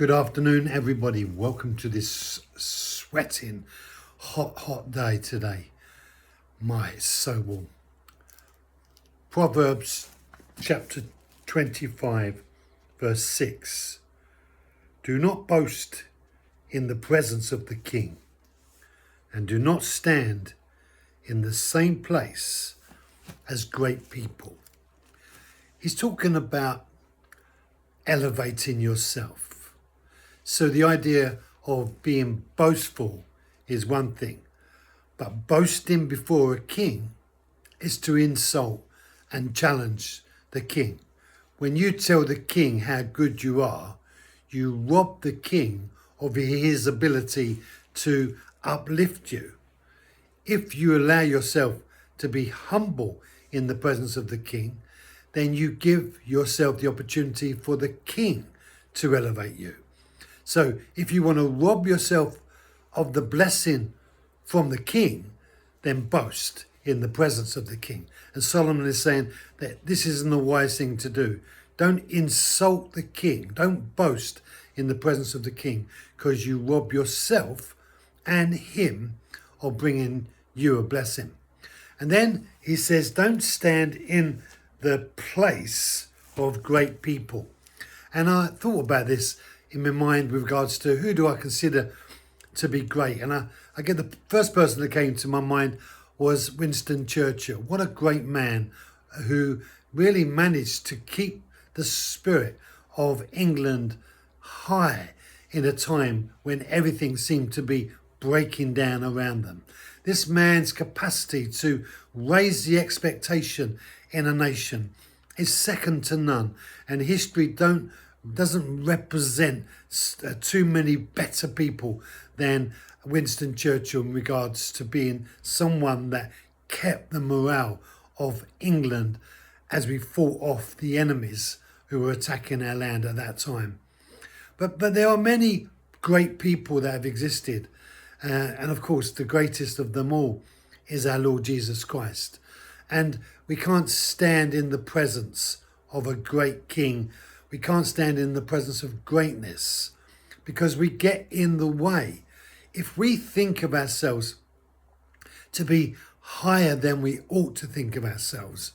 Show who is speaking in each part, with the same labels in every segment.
Speaker 1: Good afternoon, everybody. Welcome to this sweating, hot day today. It's so warm. Proverbs chapter 25, verse 6. Do not boast in the presence of the king, and do not stand in the same place as great people. He's talking about elevating yourself. So the idea of being boastful is one thing, but boasting before a king is to insult and challenge the king. When you tell the king how good you are, you rob the king of his ability to uplift you. If you allow yourself to be humble in the presence of the king, then you give yourself the opportunity for the king to elevate you. So if you want to rob yourself of the blessing from the king, then boast in the presence of the king. And Solomon is saying that this isn't a wise thing to do. Don't insult the king. Don't boast in the presence of the king, because you rob yourself and him of bringing you a blessing. And then he says, don't stand in the place of great people. And I thought about this in my mind with regards to who do I consider to be great. And I get the first person that came to my mind was Winston Churchill. What a great man who really managed to keep the spirit of England high in a time when everything seemed to be breaking down around them. This man's capacity to raise the expectation in a nation is second to none, and history doesn't represent too many better people than Winston Churchill in regards to being someone that kept the morale of England as we fought off the enemies who were attacking our land at that time. But there are many great people that have existed, and of course the greatest of them all is our Lord Jesus Christ. And we can't stand in the presence of a great king. We can't stand in the presence of greatness because we get in the way. If we think of ourselves to be higher than we ought to think of ourselves,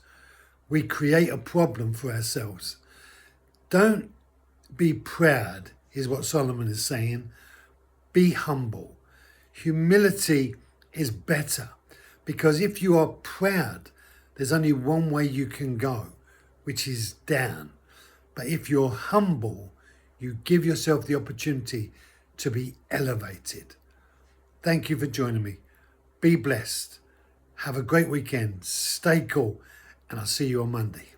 Speaker 1: we create a problem for ourselves. Don't be proud, is what Solomon is saying. Be humble. Humility is better, because if you are proud, there's only one way you can go, which is down. But if you're humble, you give yourself the opportunity to be elevated. Thank you for joining me. Be blessed. Have a great weekend. Stay cool. And I'll see you on Monday.